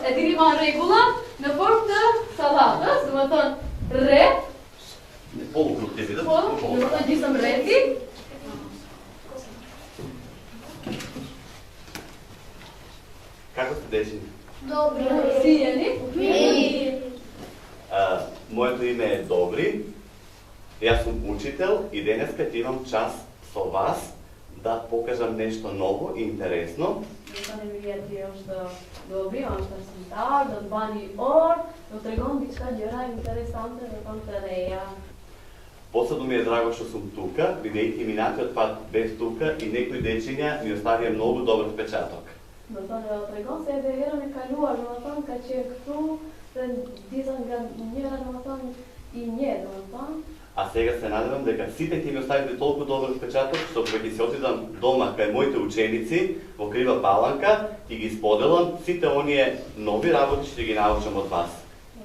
Един има регула на форма на салата, заматон ре. Полукруг те видят. Заматон ги съм рети. Како сте дечени? Добре. Сијани. Моето име е Добри. Јас сум учител и денеска ќе имам час со вас да покажам нешто ново и интересно. Заматон ми вијати ошто добри, ошто сум тар, да бани ор, но трегон дичка ѓера интересанте на контреја. Посебно ми е драго што сум тука, бидејќи минатиот пат бев тука и некои дечиња ми оставија многу добар впечаток. Заматон трегон се девера нека луа, заматон каче кту, дизан га njera, заматон и нje, заматон. А сега се надевам дека сите ќе ми оставите толку добар впечаток, што кога ќе се отидам дома кај моите ученици во Крива Паланка и ги споделам сите оние нови работи што ги научам од вас.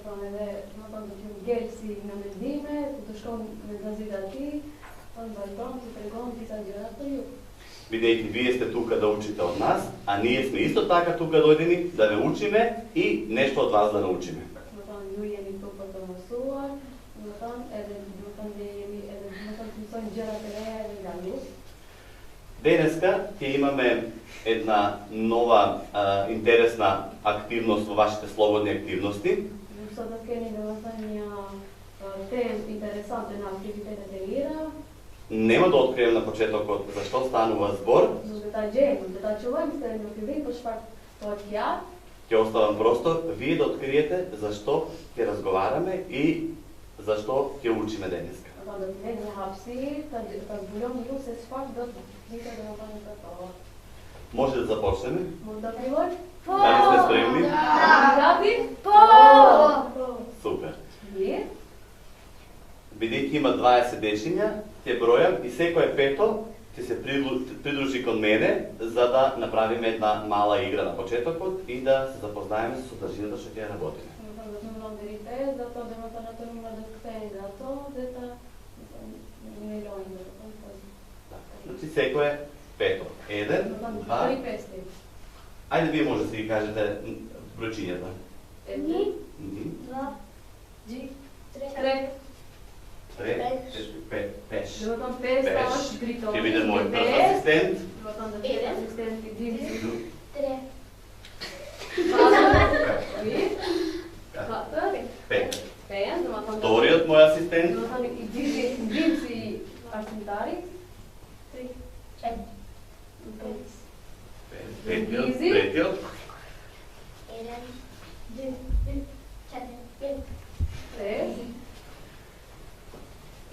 Заматон gelsi në mendime, të shkon me gazeta балкон, ти трегон, ти са ѓерата ју. Бидејќи вие сте тука да учите од нас, а ние сме исто така тука дојдени да ве учиме и нешто од вас да научиме. Заматон ju jeni këtu për të mësuar, zamatон edhe ne jemi edhe zamatон të mësojmë gjëra të reja edhe nga ju. Денеска ќе имаме една нова интересна активност во вашите слободни активности. Sot keni domethënë një temë interesante në aktivitetet e lira. Нема да открием на почетокот зашто станува збор. Do të ta gjejmë, do ta quajmë se në fillim për çfarë thotë fjalë. Ќе оставам простор вие да откриете зашто ќе разговараме и зашто ќе учиме денеска. Do të vjen një hapësirë, ta zbulojmë ju se çfarë do të dite domethënë për to. Може да започнеме? Mund ta fillojmë? Дали сме спремни? Gati? Po! Супер. Mirë. Бидејќи има 20 дечиња, ќе бројам и секое пето ќе се придружи кон мене за да направиме една мала игра на почетокот и да се запознаеме со содржината што ќе ја работиме. Do të numëron deri 5, do të domethënë ato numra do të kthehen nga ato dhe ta ngelojmë domethënë. Значи секое пето. 1, 2. Ајде вие може да си ги кажете бројчињата. 1, 2, 3, 3. 3, 5, 5. Domethënë 5 është dritohet. Ќе биде мој прв асистент. Domethënë do të jetë asistenti i Dimit. 3, 4, 5. 5, domethënë Вториот мој асистент. domethënë i Dim si arsimtari. 3, 4, 5, Третиот. Третиот. 1, 2, 4, 5, 3,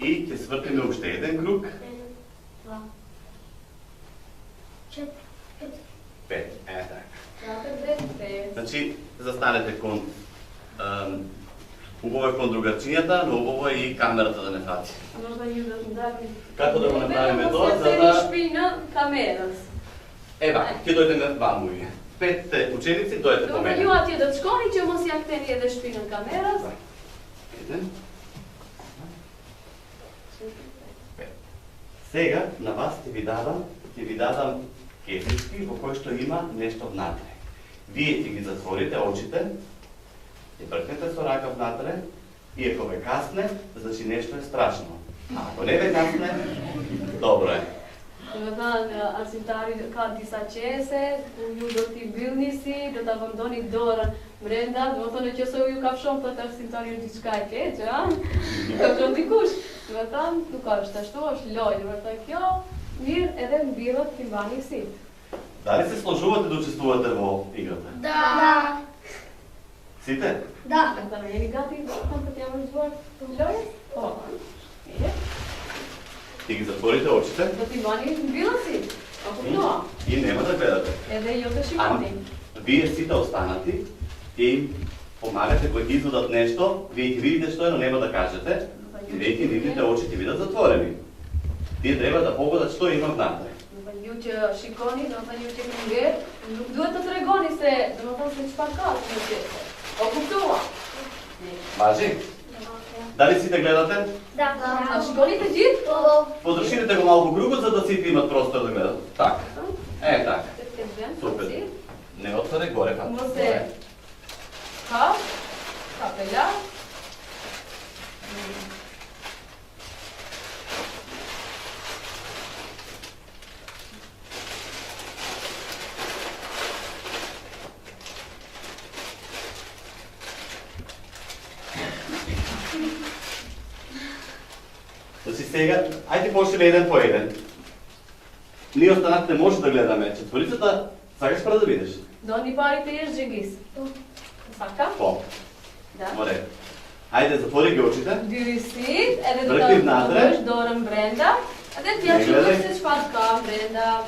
И ќе свртиме уште еден круг. 2, 4, 5. Така. 4, 5. Значи, застанете кон убаво е кон другарчињата, но убаво е и камерата да не фати. Domethënë ju do të ndalni. Како да го направиме тоа за да да шпина камерës. Ева, ќе дојдеме ваму вие. 5 ученици дојдете по Domethënë мене. ju atje do të shkoni që mos ja ktheni edhe shpinën kamerës. Еден. Сега на вас ќе ви дадам кесички во кои што има нешто внатре. Вие ќе ги затворите очите, ќе бркнете со рака внатре и ако ве касне, значи нешто е страшно. А ако не ве касне, добро е. Domethënë arsimtari ka disa qese, ku ju do t'i mbyllni si, do ta vendoni dorën brenda, domethënë që se ju kafshon për të arsimtari ju diçka e keq, a? Kafshon dikush. Domethënë nuk është ashtu, është lojë, domethënë kjo mirë edhe mbyllet ti mbani si. Дали се сложувате да учествувате во играта? Da. Сите? Da. Domethënë jeni gati domethënë për t'ja vazhduar të lojën? Po. Mirë. Ќе ги затворите очите Do t'i mbani mbyllet si. Apo no? и нема да гледате. Edhe jo të shikoni. Вие сите останати, ќе им помагате кога ќе извадат нешто, вие ќе видите што е, но нема да кажете, бидејќи нивните очи ќе бидат затворени. Тие треба да погодат што има внатре. Domethënë ju që shikoni, domethënë ju që keni ngjerë, nuk duhet të tregoni se domethënë se çfarë ka në qese. Po kuptova. Важи? Дали сите гледате? Da. A shikoni të gjithë? Po. Подроширите го малку кругот за да сите имат простор да гледат. Така. Така. Të ketë vend. Супер. si. Не отваре горе, па. Mos e капеля. Значи сега, ајде почнеме еден по еден. Ние останатите може да гледаме четворицата, сакаш прво да видиш? Дони парите еш Дженгис. Сака? По. Да. Море. Ајде, затвори ги очите. Дюри си, еде Врти да внатре. помогнеш Доран Бренда. Аде тя Не чува гледай. се шпатка Бренда.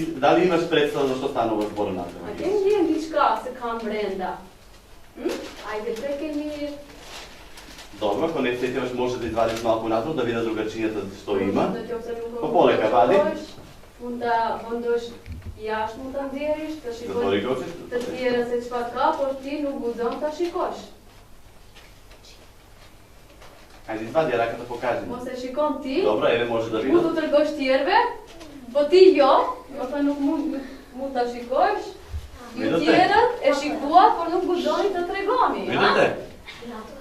Дали имаш представа за што станува збор на това? Аде ние нишка се кам Бренда. Ајде преке ми. Добро, ако не сетиваш, може да извадиш малку назад, да видиш другачињата што има. Да ти обземем По полека вади. Онда вондош јаш му там дериш, да си Затвори ги очите. да ти е се шпатка, пошти ну гудам да шикош. Ајде, извади раката, покажи. Мо се шикон ти. Добро, еве може да видиш. Му тргош тиерве, по ти јо, па ну му да шикош. И Видите? тиерат е шикуа, по ну гудони да трегоми. Видите?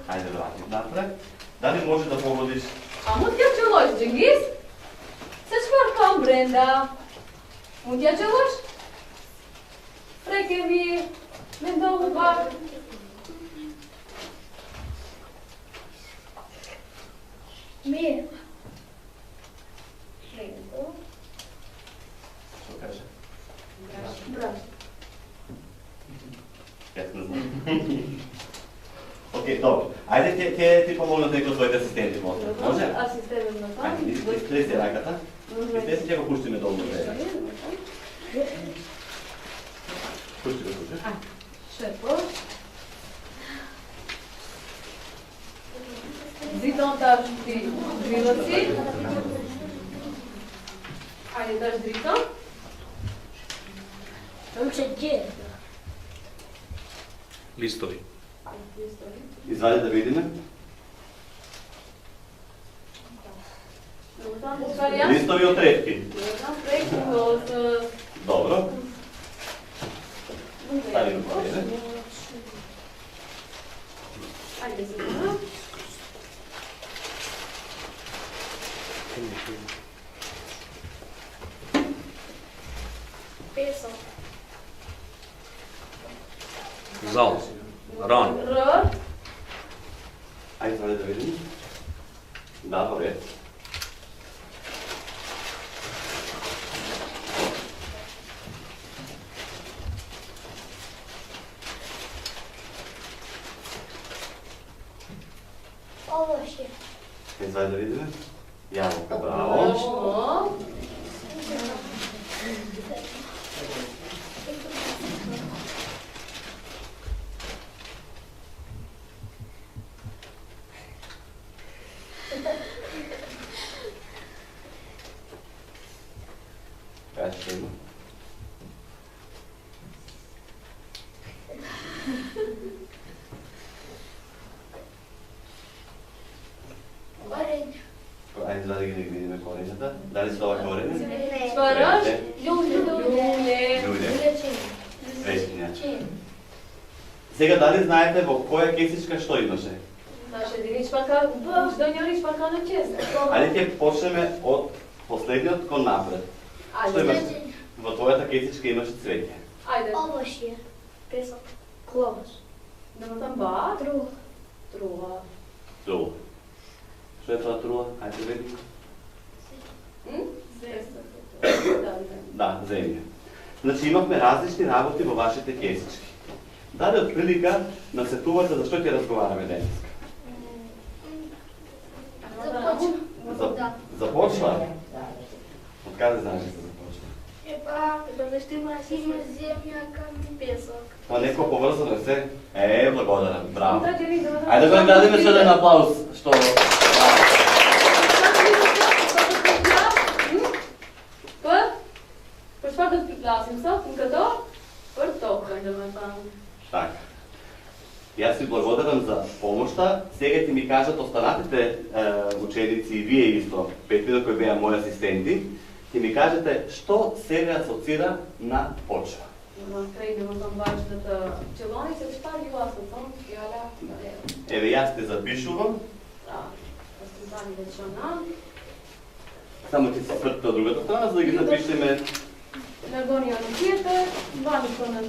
Ајде, врати напред. Дали може да погодиш? А му тја челош, Дженгис? Се шпаркам Бренда. Му тја челош? Преке ви, не долу бар. Ми. Што каже? Браш. Јас не знам. Океј, добро. Ајде ќе ти помогнат некои од твоите асистенти, може? Асистент на това. Ајде, изтреси раката. Изтреси ќе го пуштиме долу. Пушти го тука. Шепо. Зидон даш ти дрилаци. Ајде даш дритон. Уче где? Листови. Извади да видиме. Листови од ретки. Добро. Стави го поеде. Ајде се да. Песо. Зал. Ран. Р. Ајде, извади да видиме. Да, во ред. Овоше. Извади да видиме. Јаболка, браво. Одлично. Кажи што има. Оранж. Ајде, извади ги да ги видиме корењата. Дали се ова корење? Спараш? Лjude. Луне. Луѓе. Чин. Свечиња. Чин. Сега дали знаете во која кесичка што имаше? Наше единич пака, доњорич пака на чест. Ајде ќе почнеме од последниот кон напред. Што Ајде. имаш? Во твојата кесичка имаше цвеќе. Ајде. Овоше. Песо. Кловос. Нема там ба. Друг. Труа. Труа. Што е тоа труа? Ајде види. Звезда. Да, земја. Значи имавме различни работи во вашите кесички. Дали од прилика насетувате за што ќе разговараме денеска? Започва. Започва? Од каде знаеш да се започва? Епа, што има земја кам песок. Па некој поврзано е се? Благодарам, браво. Ајде Ајде да го дадеме со еден аплауз, што... Паш факат гласим се, като пъртока да ме там. Така. Јас ви благодарам за помошта. Сега ќе ми кажат останатите ученици и вие исто, петмина кои беа мои асистенти, ќе ми кажете што сега асоцира на почва. крайне во том важната пчелоница, чпар ju asocion fjala leo. Еве јас те запишувам, Да, разпитани вече нам. само ти се свртите од другата страна, за да ги запишеме. Нагония на тиете, вани на...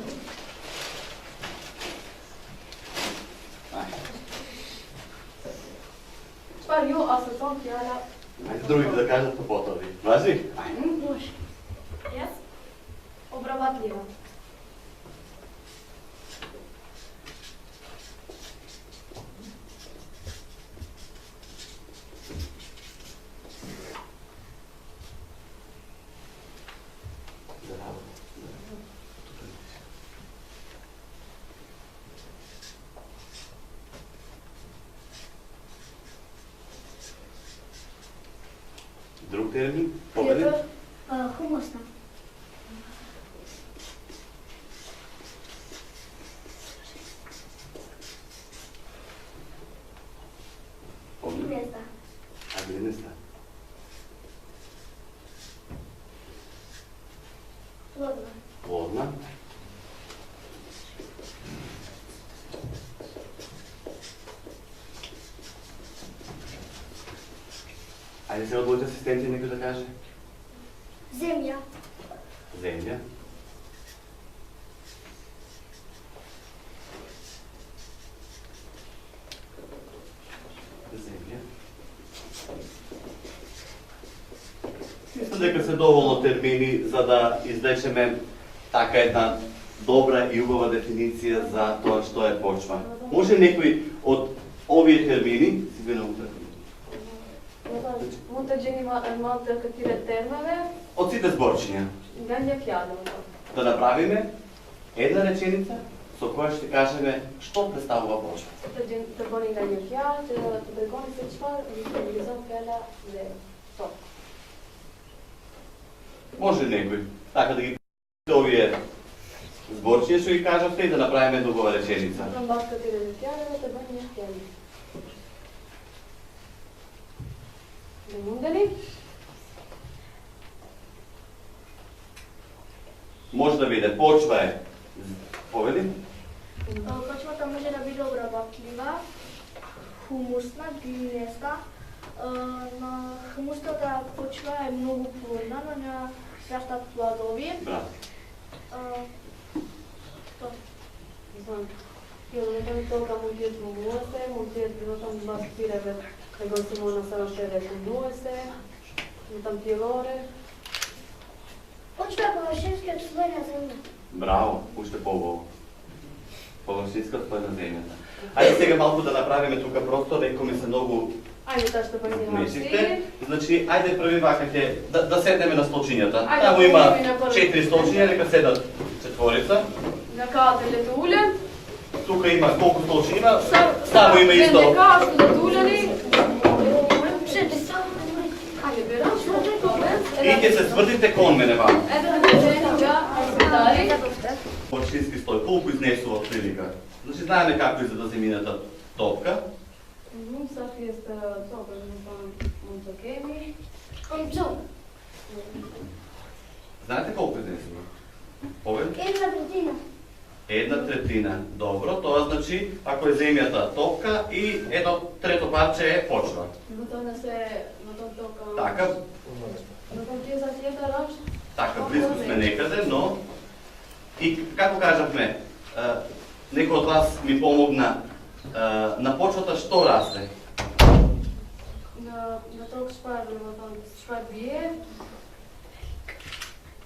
Чпар ju asocion fjala. Ајде другите да кажат по потови. Важи? Ајде. Може. Yes? Обработлива. Друг термин? Победи? Хумусна. Помни? Гнезда. А гнезда? Плодна. Плодна. Ајде се одлучи асистенти некој да каже. Земја. Земја. Земја. Мислам дека се доволно термини за да извлечеме така една добра и убава дефиниција за тоа што е почва. Може некој од овие термини, си бе наутре, Мутаджени малта катире термаве, од сите зборчиња, гања фјадам. да направиме една реченица со која ще кажеме што представува почва. Мутаджени табони гања фјад, табегони се чпар, визон фјала лео. Топ. Може некој така да ги овие зборчиња што ги кажавте и да направиме една убава реченица. Потом бак катире фјадам, табони фјали. Демундали? Може да биде почва е повели, Почвата може да биде обработлива, хумусна, глинеста. На хумусната почва е многу плодна, на неа растат плодови. брат. Знам. Јадам толка мултијет мугуесе, мултијет билотам бас пиреве, него Симона сама ще реку нуесе, там пилоре. Почва е површинскиот слој на земја. Браво, уште побово. Површинска слој на земјата. Ајде сега малку да направиме тука простор, некој ми се многу Ајде таа што пази мешите. Значи, ајде први вака ќе да седнеме на столчињата. Ајде, Таму има први на први. 4 столчиња, нека седат четворица. На каателето уле. Тука има колку столчиња има, само има исто. Не кажу да туляни. Ајде, Берам што И ќе се свртите кон мене вака. Ето да ме женја, ајде дари. Површински стој, колку изнесува прилика. Значи, знаеме како изгледа земјината топка. Сафи е добро, не знам, монтокеми. Знаете колку изнесува? Повеќе? Една третина. Една третина. Добро, тоа значи ако е земјата топка и едно трето парче е почва. Но тоа не се на тоа толка. Така, На тоа тие за тиета раш. така близко сме некаде, но и како кажавме, некој од вас ми помогна на почвата што расте? На толк шпар, на тоа шпар бие.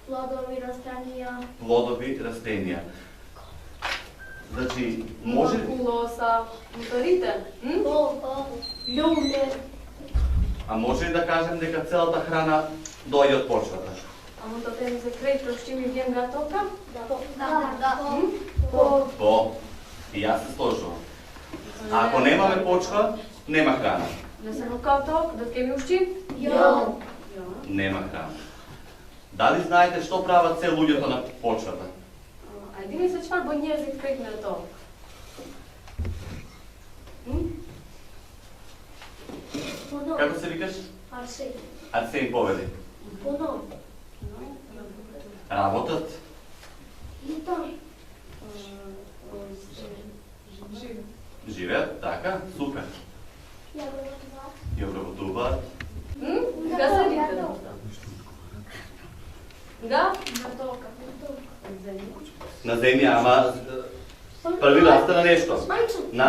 Плодови растенија. Плодови растенија. Значи, може Кулоса, моторите. Луѓе. А може ли да кажем дека целата храна доаѓа од почвата? Ама тоа теми за крај, што ми вием гатока? Да. Во, и јас се сложувам. А ако немаме почва, нема храна. Не се нокаток, да ке ми ушти? Ја. Нема храна. Дали знаете што прават се луѓето на почвата? Ајде ми се чвар бо њезик крај на тоа. Како се викаш? Арсеј. Арсеј повели. Поново. Работат. И тоа живеят, така, супер. И обработуваат. Кога седите? Да? На земја, ама први расте на нешто. На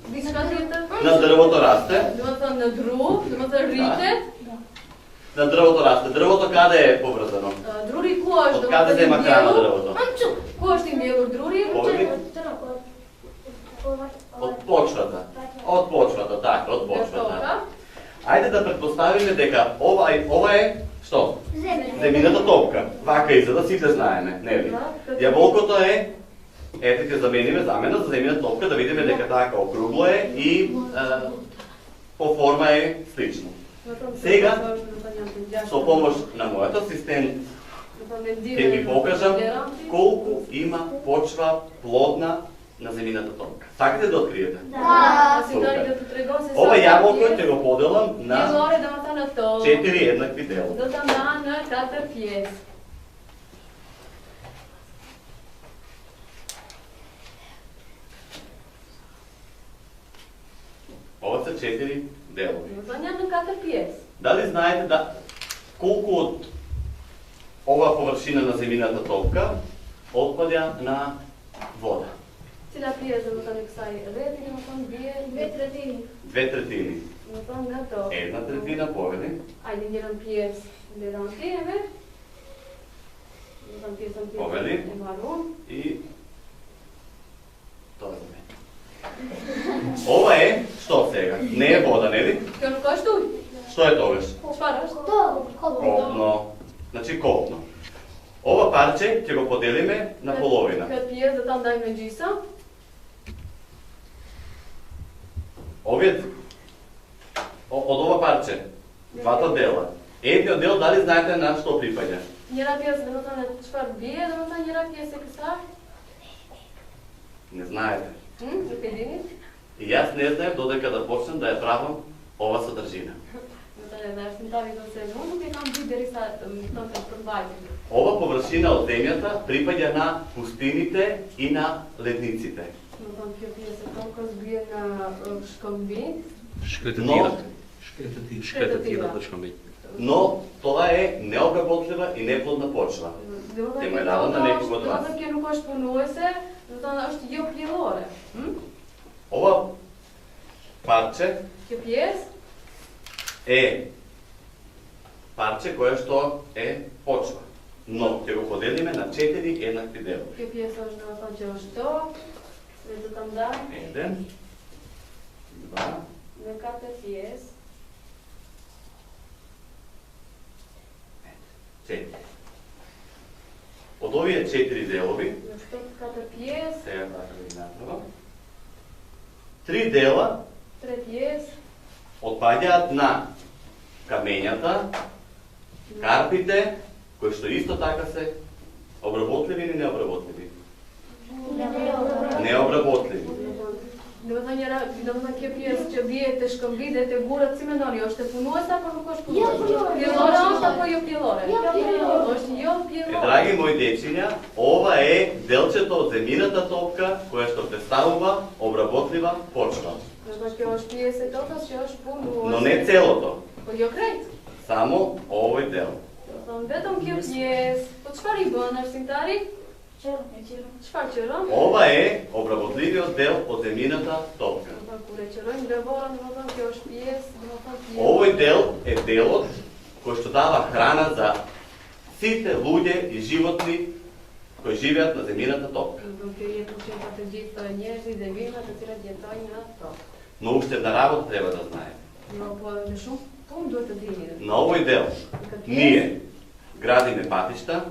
Дискатријата? на дрвото расте. На дру, рите. На дрвото расте. Дрвото каде е поврзано? Друри кош, Од каде зема храна дрвото? Кош им дело друри. Повели? Од почвата. Од почвата, така, од почвата. Ајде да претпоставиме дека ова е што? Земјината топка. Вака изгледа, сите знаеме, нели? Јаболкото е, ете ќе замениме замена за земјината топка да видиме дека така округло е и по форма е слично. Сега, со помош на мојот асистент, ќе ви покажам колку има почва плодна на земјината топка. Сакате да откриете? Ова јаболко ќе го поделам на 4 еднакви дела. на катар пиес. Ова се 4 делови. На катар пиес. Дали знаете да колку од ова површина на земјината топка отпаѓа на вода? Цела пиес да nek сај ред или бие 2/3. на то. 1/3 повели. Ајде jedan pijes delantijeve. Повели. И тоа за мене. Ова е што сега? Не е вода, нели? Ќе ну кој што? Што е тогаш? Шпараш? Копно. Значи копно. Ова парче ќе го поделиме на половина. Кад пиjes да там дај меѓиса. Овие од ова парче, двата дела. Едниот дел дали знаете на што припаѓа? Njera pjes da na čvar bije, da na njera pjes se ksa. Не знаете. Педини. И јас не знаев додека да почнем да ја правам ова содржина. Да не знаеш, не тави да се но ќе кам бидери са тоа пробајте. Ова површина од земјата припаѓа на пустините и на ледниците. Но там ќе пие се толку збие на шкомби. Шкретатира да шкамби. Но тоа е необработлива и неплодна почва. Тема е дадена на некого од вас. Да ќе ну кош понуе се, да на што ја пилоре. Ова парче Ќе пиес? е парче кое што е почва. Но ќе го поделиме на 4 еднакви делови. Ќе пиес аж на тоа што? За там да. 1, 2, Нека те пиес. 4. Од овие 4 делови, Што ката пиес? сега така да ги направам, 3 дела Тре пиес. отпаѓаат на камењата, карпите, кои што исто така се обработливи или необработливи? Необработливи. Да njera, da ќе пиес, ќе биете шкамбиде, те гурат цимендони, още понуе са, па кој што пилоре, оста кој ја пилоре. Още ја пилоре. Драги мои дечиња, ова е делчето од земјината топка која што представува обработлива почва. Значи ќе ош пиесе тоа, ќе ош понуе. Но не целото, Кој ја крет. само овој дел. Детом ќе пиес. Под шпари бонаш синтари? Шпачеро. Ова е обработливиот дел од земјината топка. Овој дел е делот кој што дава храна за сите луѓе и животни кои живеат на земјината топка. Но уште една работа треба да знаете. На овој дел ние градиме патишта,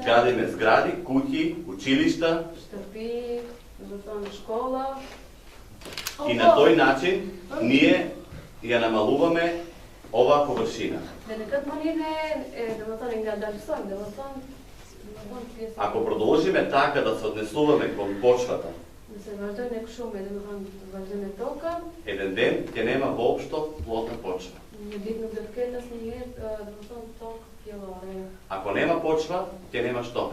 градиме згради, куќи, училишта и на тој начин ние ја намалуваме оваа површина. Ако продолжиме така да се однесуваме кон почвата, еден ден ќе нема воопшто плодна почва. Ако нема почва, ќе нема што?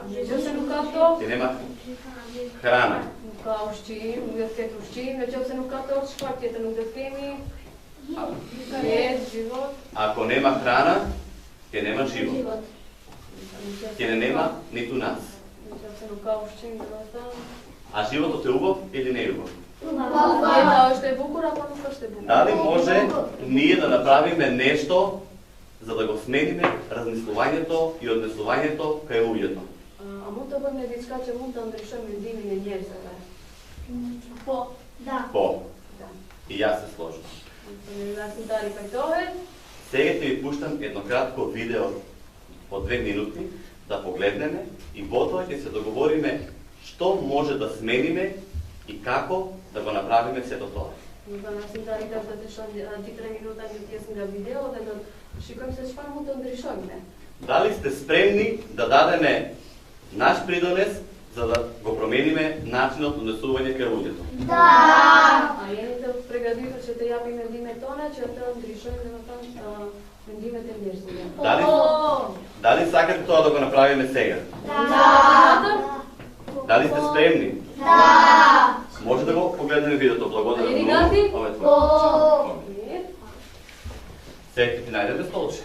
Među se nukato, Ти нема храна. kao ущим, университет ущим, među се nukato, шпартията на дефеми, ред, живот. Ако нема храна, ќе нема живот. Ќе не нема ниту нас. Među se nukato, ущим, живота. А животот е убав или не е убав? Kao što je bukura, pa nuka što je bukura. Дали може ние да направиме нешто за да го смениме размислувањето и однесувањето кај луѓето? A mută bă ne disca ce multă îndrășăm în dimine în el să vezi. Po. Da. По. Da. И јас се сложам. La sintari pe tohe. Сега ќе ви пуштам едно кратко видео по 2 минути да погледнеме и потоа ќе се договориме што може да смениме и како да го направиме сето тоа. La sintari da te șan di 3 minuta ne tiesem da video da și cum se șpan multă îndrășăm ne. Дали сте спремни да дадеме наш придонес за да го промениме начинот на однесување кај луѓето? Da. A ei te pregăduită ce te ia pe mendime tone, ce te îndrășăm de tam mendime te mjerzi. Дали дали сакате тоа да го направиме сега? Дали сте спремни? Da. Може да го погледнеме видеото. Благодарам. Ели Гази? Ова е О. твој. Сега ќе ти најдеме столче.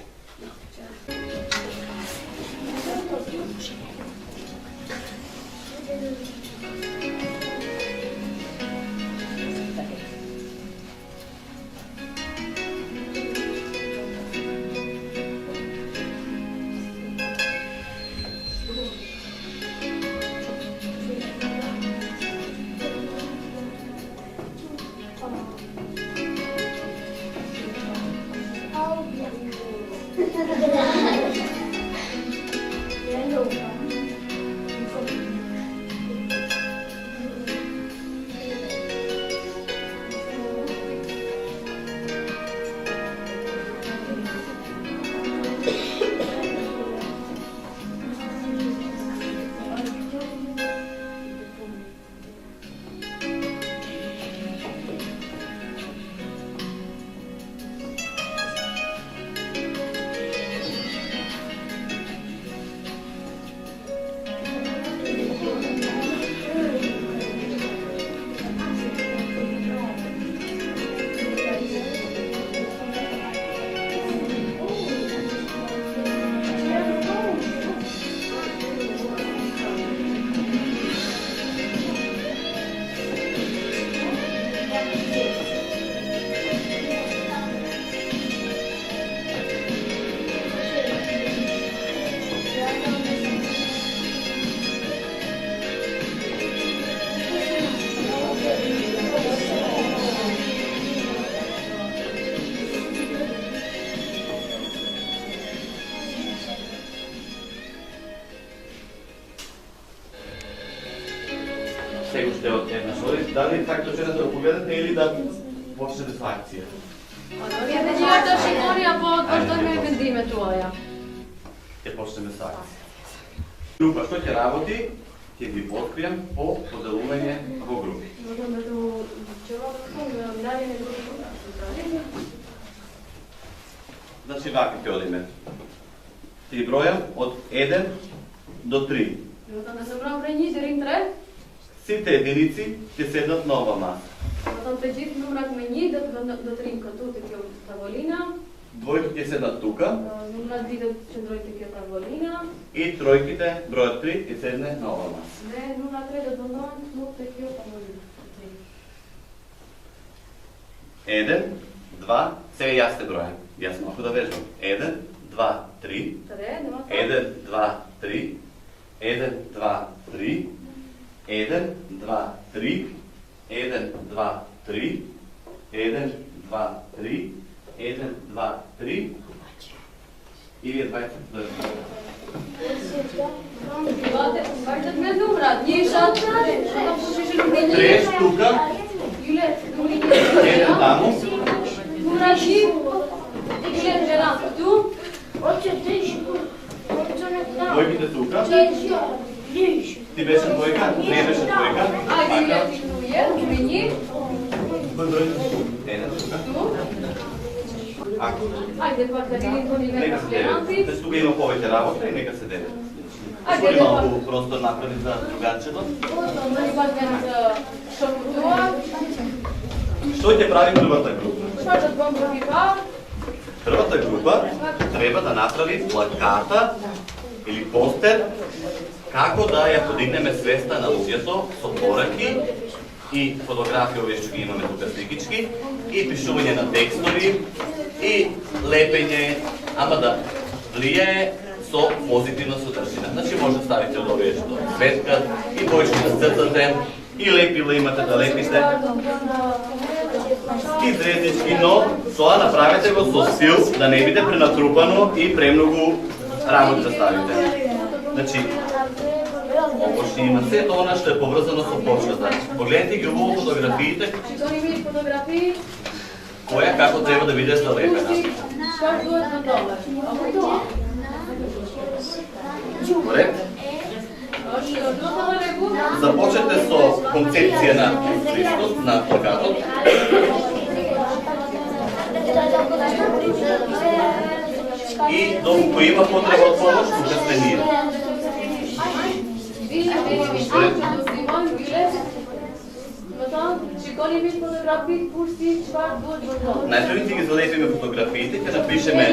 Сега ще од една шоли. Дали така ще да го погледате или да почнете со акција? Ja te ćete šikonija pod što ne mendime tvoja. Ќе почнеме со акција. Група што ќе работи, ќе ви откријам по поделување во групи. Možda da tu čovjekom dalje ne bude. Значи вака ќе одиме. Ти бројам од 1 до 3. Možda da se bram prenjizi rintre. Сите единици ќе седнат на ова маса. Potom te džit numrak meni do trinka tu teke tavolina. Двојките ќе седнат тука Numrak di do čendroj teke tavolina. и тројките, бројот 3, ќе седне на ова маса. Ne, numrak tre do dondon tu teke tavolina. 1, 2, сега јас те бројам. Јас малку да вежбам. 1, 2, 3. Tre, nema to. 1, 2, 3. 1, 2, 3. 1, 2, 3. 1, 2, 3. 1, 2, 3. 1, 2, 3. И вие двајца. Бачат ме numrat, nije šat. Onda pošiš ili Треш тука, Jule, drugi еден таму. Numrat di. Jule, želam tu. Oče, ti Двојките тука. Ти беше двојка, не беше двојка. Ajde, Jule, ti tu je, meni. Еден тука. Tu. Ако. Ajde, pa kad vidim to ni Нека neka се девет. spjeranci. Значи тука има повеќе работа и нека се девет. Што ли малку простор направи за другарчето? Што ќе прави првата група? Првата група треба да направи плаката или постер како да ја подигнеме свеста на луѓето со пораки и фотографии, овие што ги имаме тука сликички, и пишување на текстови, и лепење, ама да влијае со позитивна содржина. Значи може да ставите од овие што светкат, и бојшки да цртате, и лепила имате да лепите, и звездички, но тоа направете го со стил, да не биде пренатрупано и премногу работи да ставите. Значи, ово ще има сето она што е поврзано со почката. Погледнете ги убаво фотографиите. Која како треба да биде залепена. Добре? Започнете со концепција на Христос, на плакатот. И доколку има потреба од помош, тука сме ние. Најпрвите ги залепиме фотографиите, ќе напишеме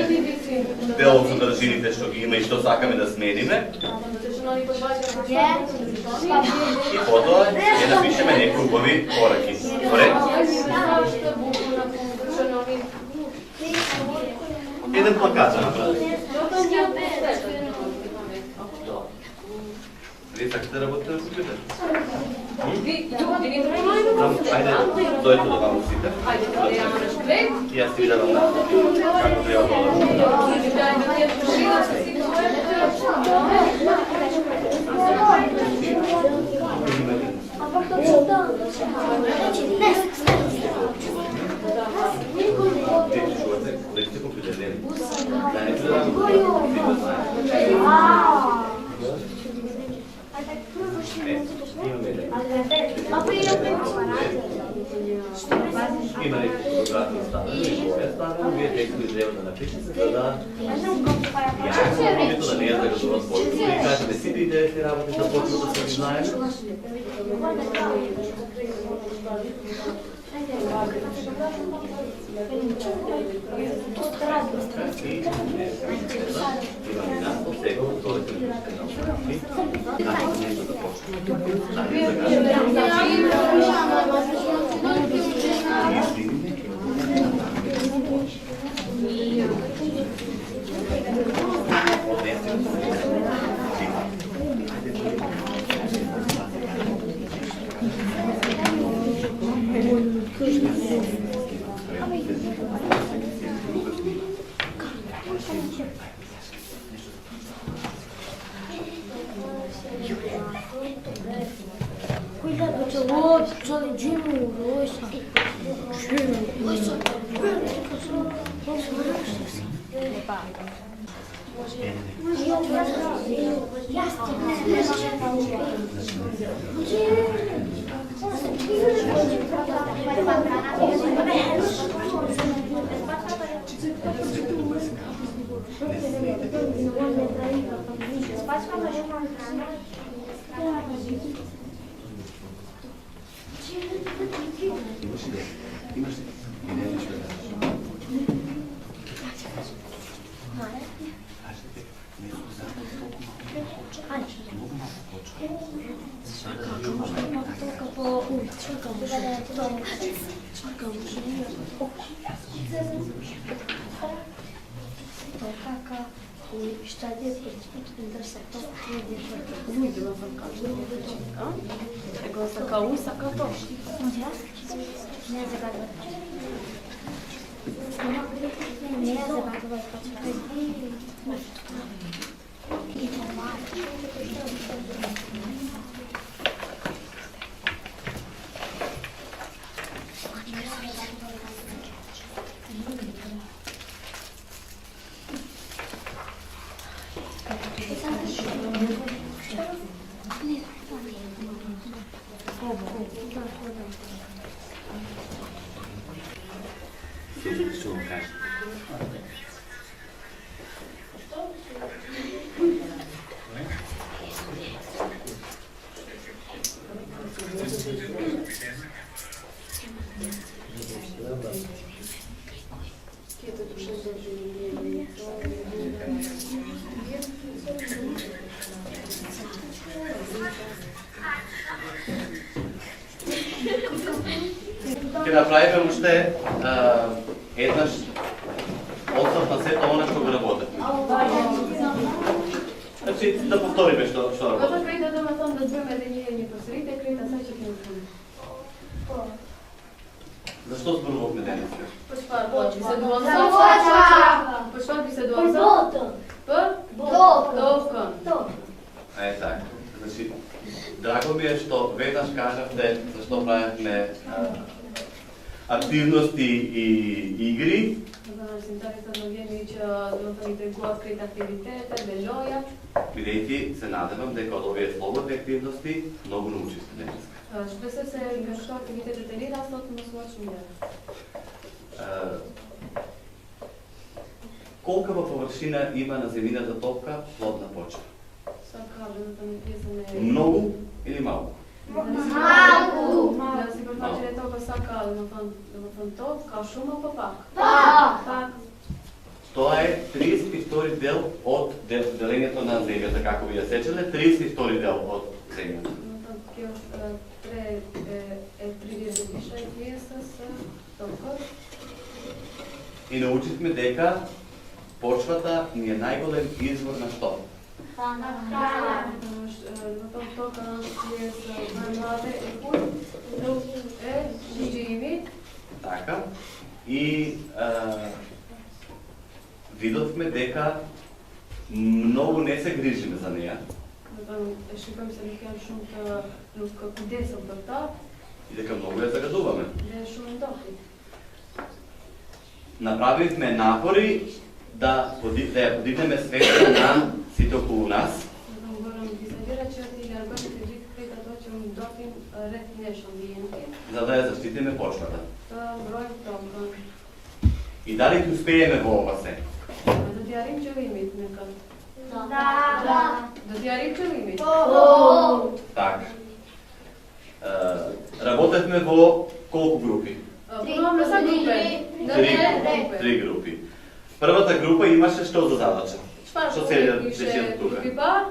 дел од содржините што ги има и што сакаме да смениме. И потоа ќе напишеме некои убави пораки. Добре? Еден плакат да направи. Вие сакате да работите на компјутер? Ајде, дојдете до вам усите. И јас ти ви давам како треба има некои фотографии ставени, боја ставени, вие текстови треба да напишете, за да јавите да не ја загадуват почвата. И кажете сите идејите работи да почнат да се ги знаеме. Ќе направиме уште еднаш одстав на сето она што го работевме. Значи да повториме што работи. Gotovo krita da tom da zveme da nije ni posrite, krita sad će kim. Зашто зборувавме денес? Почвар би се двоса. Почвар би се двоса. Довкон. Така. Значи, драго ми е што веднаш кажавте зашто правевме активности и игри. Znači, синтаксата на Виенича, двофаните го открит активитете, белоја. Бидејќи се надевам дека од овие слободни активности многу научите денес. Ще се како активитетите ни растат на слачно Колкава површина има на земјината топка плодна почва? Сакавената ми пиесаме... Многу или малку? Малку. Да си префачи е толка сака на фантов, као шума па пак. Пак. Тоа е 32 дел од делењето на земјата, како ви ја сечеле, 32 дел од земјата. Е 36 пиеса с толка. И научивме дека почвата ни е најголем извор на што? Храна. На толка е младе е куј, е живи. Така. И видовме дека многу не се грижиме за неја. Шипам се дека шумта луска куде се брта. И дека многу ја загадуваме. Не шум дохи. Направивме напори да ја подигнеме свеста на сите околу нас. За да ја заштитиме почвата. И дали ќе успееме во ова се? Да ти јарим че лимит некад. Да. Да ти јарим че лимит. Така. Работевме во колку групи? Пробаме са групе. Три групи. Првата група имаше што за задача? Што се Пише дечијата тука? пипа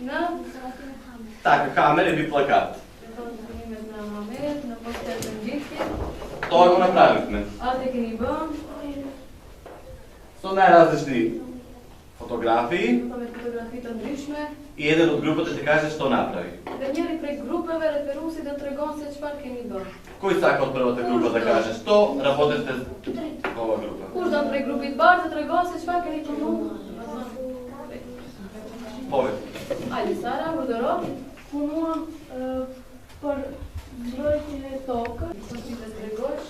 на Така, камер и би плакат. на Хамед, на постелен дитки. Тоа го направивме. Атеки ни бъм. Со најразлични фотографии Тоа ме фотографите дришме. и еден од групата ќе каже што направи. Да njeri prek grupeve referusi da tregon se čvarke ni bă. Кој сака од првата група да каже што работевте во оваа група? Kuždam prek grupit bar da tregon se čvarke ni tomu. Повеќе. Ajde, Sara, Budoro. Punuam për zbrojtjen e tokës. Što ti da tregoš?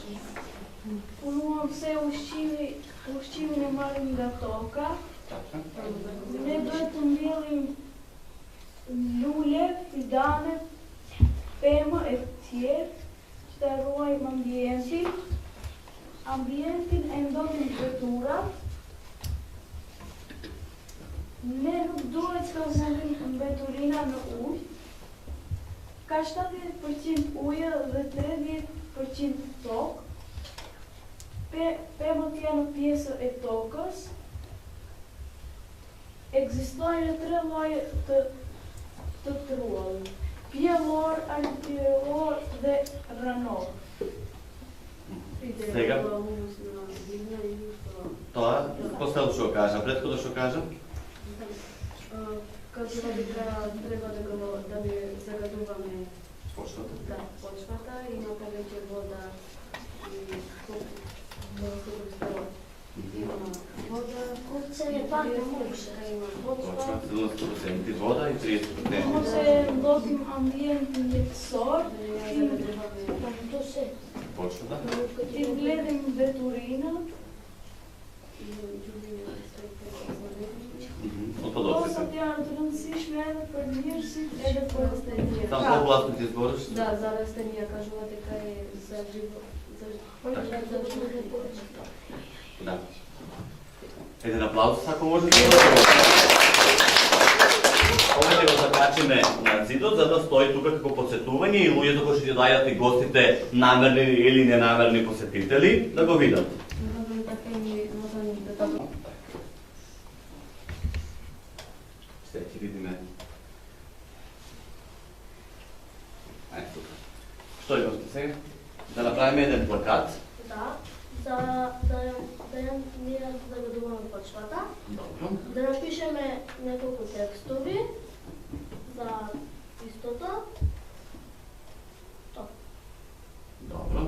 Punuam se ushqimin e marrim nga toka. Ne duhet të mbjellim lule, fidane, pemë e tjerë që të ruajmë ambientin. Ambientin e ndonim detyrat. Ne nuk duhet të vullim mbeturina në ujë. Ka 70% ujë dhe 30% tokë. Pemët janë pjesë e tokës. Ekzistojnë 3 lloje të truall. Pjellor, antipjellor dhe rranor. Сега тоа последно што кажа, претходно што кажа? Като треба да не загадуваме Почвата. да, почвата, има повеќе вода и има вода, има почва, 70% вода и 30%. Mo se mblokim ambientin letësor, Почвата. ti mbledhim veturinën, Отпадоците. posat janë të rëndësishme edhe për njerëzit edhe për rastënia. Само по-гласно ти збориш? Да, за растенија кажувате дека е за живо, Да. Еден аплауз ако може да го Ова ќе го закачиме на зидот за да стои тука како подсетување и луѓето кои ќе доаѓаат и гостите, намерни или ненамерни посетители, да го видат. Сега ќе видиме. Ајде тука. Што имате сега? Да направиме еден плакат. Да, да ја ние загадуваме почвата, Добро. да напишеме неколку текстови за истото. Добро.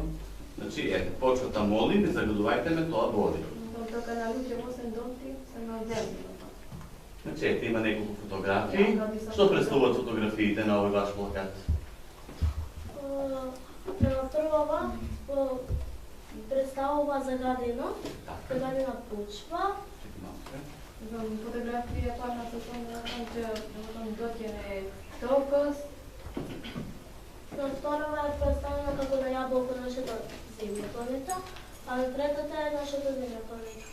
Значи, ете, почвата моли, не загадувајте ме, тоа води. Така на луѓе во Сендонти се на земјата. Значи, ете, има неколку фотографии. Што представуваат фотографиите на овој ваш плакат? Према првава представува загадено, загадена почва. Фотографија пана со тоа доќене токос. На вторава е представена како на јаболко нашата земја планета, а на третата е нашата земја планета.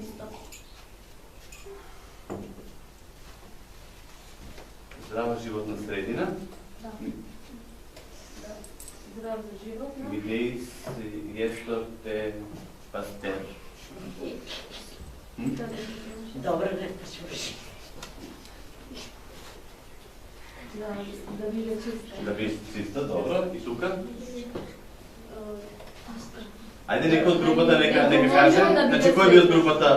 Исто. Здрава животна средина. Да. Здрав за животно. Видеис јесторте пастер. Добро не почуваш. Да биде чиста. Да биде чиста, добро. И тука? Ајде некој од групата нека каже. Значи, кој би од групата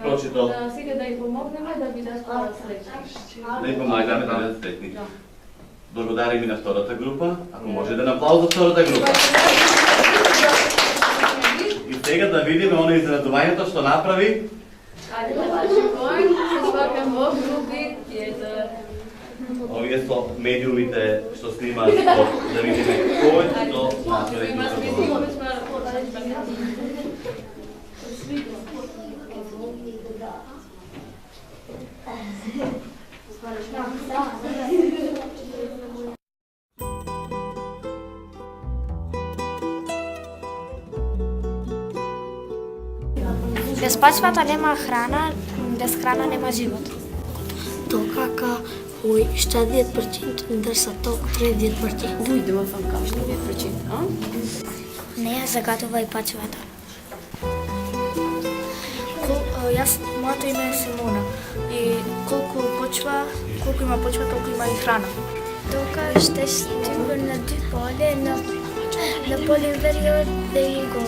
прочитал? Сега да им помогнеме да бидат среќни. Да им помогнеме да бидат среќни. Благодарим и на втората група. Ако може да аплауз за втората група. И сега да видиме оно изненадувањето што направи. Ајде да бачи кој, се свакам во групи, Овие со медиумите што снимаат да видиме кој што направи групата. Без почвата нема храна, без храна нема живот. Тока кој штедијат процент дрса толку 30%. Дојдеме van кашни вие прочита, а? Не ја загадува и почвата. Јас, моето име е Симона и колку има почва, толку има и храна. Тока ще стигне на поле, на поле период да го.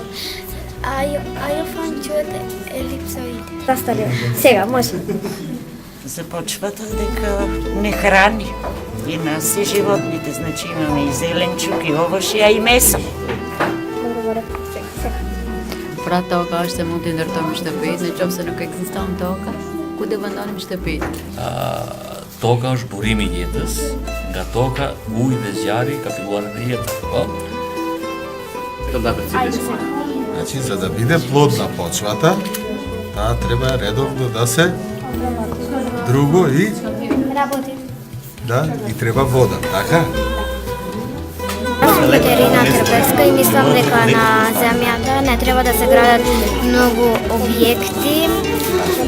А ја фанчуат елипсоиде. Застале. Сега, може. Започвата дека не храни и нас и животните, значи имаме и зеленчук, и овошје, а и месо. Добре, сега. Prata oka është e mund të ndërtojmë shtëpi, në qoftë se nuk ekziston toka, ku të vendonim shtëpi? Toka është burimi i jetës, nga toka uji dhe zjarri ka filluar edhe jeta. Po? Значи, за да биде плодна почвата, таа треба редовно да се друго и Работи. да, и треба вода, така? Јас сум Катерина Трбевска и мислам дека на земјата не треба да се градат многу објекти,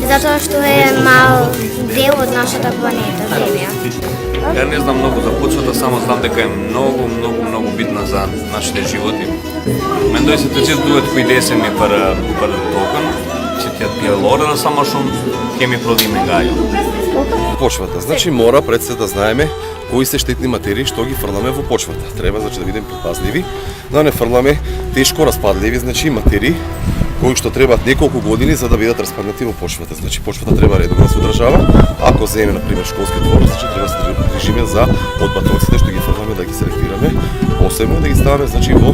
затоа што е мал дел од нашата планета Земја. Ја не знам многу за почвата, само знам дека е многу битна за нашите животи. Мендој се тече дует кои десен ми пара токан, че тя пиелора само што ќе ми продиме гајо. Почвата. Значи мора пред се да знаеме кои се штетни материи што ги фрламе во почвата. Треба значи да бидеме предпазливи, да не фрламе тешко распадливи значи материи кои што требаат неколку години за да бидат распаднати во почвата. Значи почвата треба редовно да се одржава. Ако земеме на пример школски двор, значи треба да се грижиме за отпадоците што ги фрламе да ги селектираме, посебно да ги ставаме значи во